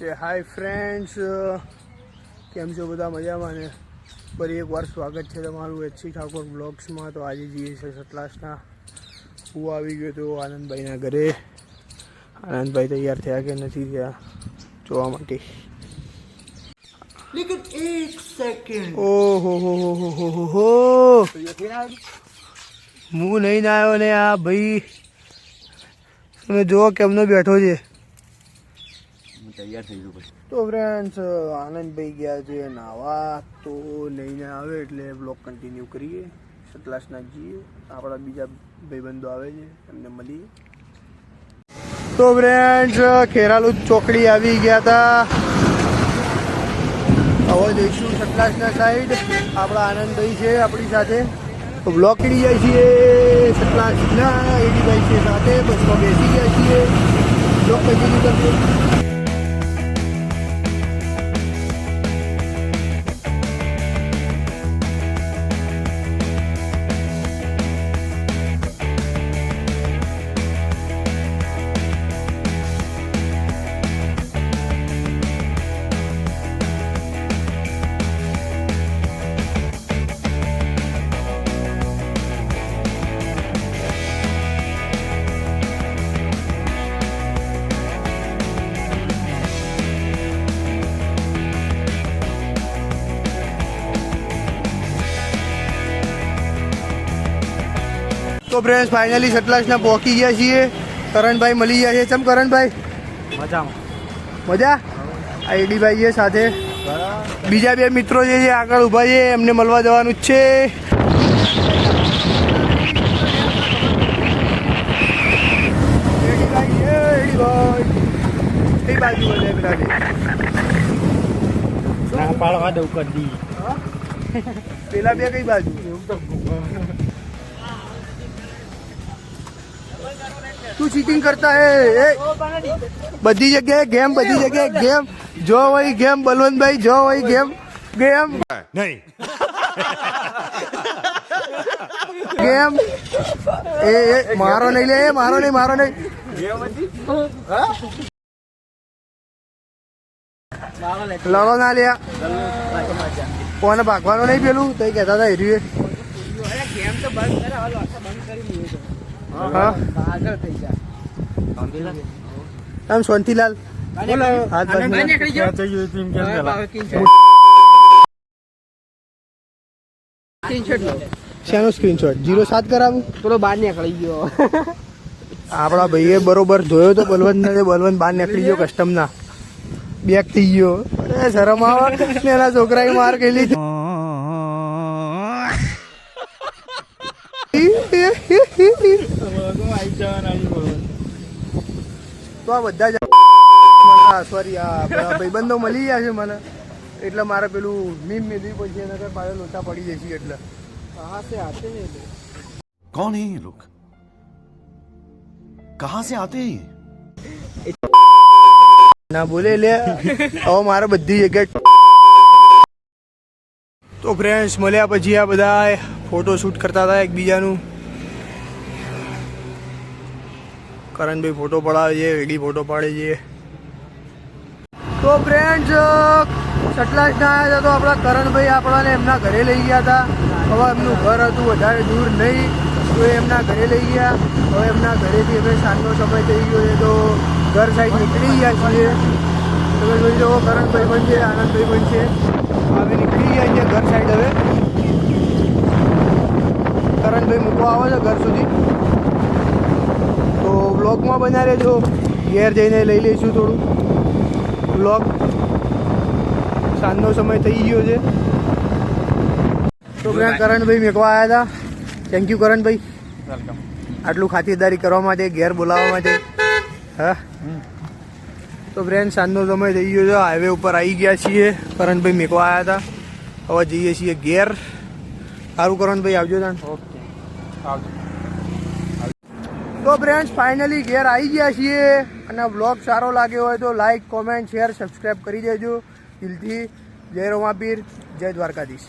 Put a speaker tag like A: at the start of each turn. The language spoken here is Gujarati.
A: છે હાય ફ્રેન્ડ્સ, કેમ છો બધા? મજામાં ને? ફરી એકવાર સ્વાગત છે તમારું એચસી ઠાકોર બ્લોગ્સમાં. તો આજે જઈએ છીએ સતલાસના. હું આવી ગયો તો આનંદભાઈના ઘરે. આનંદભાઈ તૈયાર થયા કે નથી થયા જોવા માટે.
B: लेकिन एक सेकंड
A: ઓહો હો હું નહીં આવ્યો ને આ ભાઈ તમે જુઓ કેમનો બેઠો છે.
B: તૈયાર થઈ ગયું પછી.
A: તો ફ્રેન્ડ્સ આનંદભાઈ ગયા છે નાવા, તો લઈને આવે એટલે બ્લોગ કન્ટિન્યુ કરીએ. સતલાસના જઈએ, આપણા બીજા ભાઈબંધો આવે છે એમને મળીએ. તો ફ્રેન્ડ્સ ખેરાલુ ચોકડી આવી ગયા હતા. હવે જઈશું સતલાસના સાઈડ. આપણા આનંદભાઈ છે આપણી સાથે, તો બ્લોગ કરી જાય છીએ સતલાસના. એડીભાઈ છે સાથે, બસમાં બેસી ગયા છીએ. બ્લોગ કન્ટિન્યુ કરીએ. તો ફ્રેન્ડ્સ ફાઇનલી સતલાસના પહોંચી ગયા છીએ. કરણભાઈ મળી ગયા છે. ચમ કરણભાઈ?
B: મજામાં.
A: મજા? આ એડીભાઈ છે સાથે. બીજા બે મિત્રો જે છે આગળ ઊભા છે, એમને મળવા જવાનું જ છે. એડીભાઈ છે, એડીભાઈ કઈ બાજુ બોલે પેલા
B: પાડવા દઉં કરી દી.
A: પેલા બે કઈ બાજુ? તું ચીટિંગ કરતા હે? બધી જગ્યાએ ગેમ, બધી જગ્યાએ ગેમ. જો વही ગેમ બલવંતભાઈ, જો વही ગેમ ગેમ
C: નહીં
A: ગેમ. એ મારો નહીં લે, મારો નહીં, મારો નહીં. લડો ના લ્યા, કોને ભાગવાનું નહીં પેલું તો કહેતા હતા હેરીએ. હા આમ શાંતિલાલ હાથ શેનો સ્ક્રીનશોટ? 07 કરાવું?
B: થોડો બહાર નીકળી ગયો.
A: આપણા ભાઈએ બરોબર જોયો તો બલવંત ને, બલવંત બહાર નીકળી ગયો કસ્ટમના. બેક થઈ ગયો. અરે શરમ આવે ને, એના છોકરાએ માર ખેલી. તો આ બધા જ સોરી આ ભાઈબંધો મળી ગયા છે મને, એટલે મારે પેલું મીમ મેળવી પડશે. એના પાછળ લોચા પડી જશે એટલે. કહાં સે આતે હે?
C: कौन है ये लोग? कहाँ से आते हैं?
A: ના બોલે લે. હવે મારે બધી જગ્યાએ. તો ફ્રેન્ડ્સ મળ્યા પછી આ બધા ફોટો શૂટ કરતા હતા એકબીજાનું. કરણભાઈ ફોટો પડાવે છે, એડી ફોટો પાડે છે. તો ફ્રેન્ડ્સ સતલાસના આવ્યા હતા, તો આપણા કરણભાઈ આપણાને એમના ઘરે લઈ ગયા હતા. હવે એમનું ઘર હતું વધારે દૂર નહીં, તો એમના ઘરે લઈ ગયા. હવે એમના ઘરેથી અમે સાંજનો સમય થઈ ગયો છે, તો ઘર સાઈડ નીકળી ગયા છીએ. તમે જોઈ લો, કરણભાઈ પણ છે, આનંદભાઈ પણ છે. હવે નીકળી ગયા છીએ ઘર સાઈડ. હવે કરણભાઈ મૂકવા આવે છે ઘર સુધી. તો બ્લોગમાં બના રહેજો, ઘેર જઈને લઈ લઈશું થોડું બ્લોગ. સાંજનો સમય થઈ ગયો છે. તો ફ્રેન્ડ કરણભાઈ મેકવા આવ્યા હતા. થેન્ક યુ કરણભાઈ,
B: વેલકમ.
A: આટલું ખાતરદારી કરવા માટે, ઘેર બોલાવવા માટે. હા તો ફ્રેન્ડ સાંજનો સમય થઈ ગયો છે, હાઈવે ઉપર આવી ગયા છીએ. કરણભાઈ મેકવા આવ્યા હતા, હવે જઈએ છીએ ઘેર. સારું કરણભાઈ, આવજો તાન.
B: ઓકે, આવજો.
A: તો ફ્રેન્ડ્સ ફાઇનલી ઘેર આવી ગયા છીએ. અને બ્લોગ સારો લાગ્યો હોય તો લાઈક, કોમેન્ટ, શેર, સબસ્ક્રાઈબ કરી દેજો દિલથી. જય રોમાપીર, જય દ્વારકાધીશ.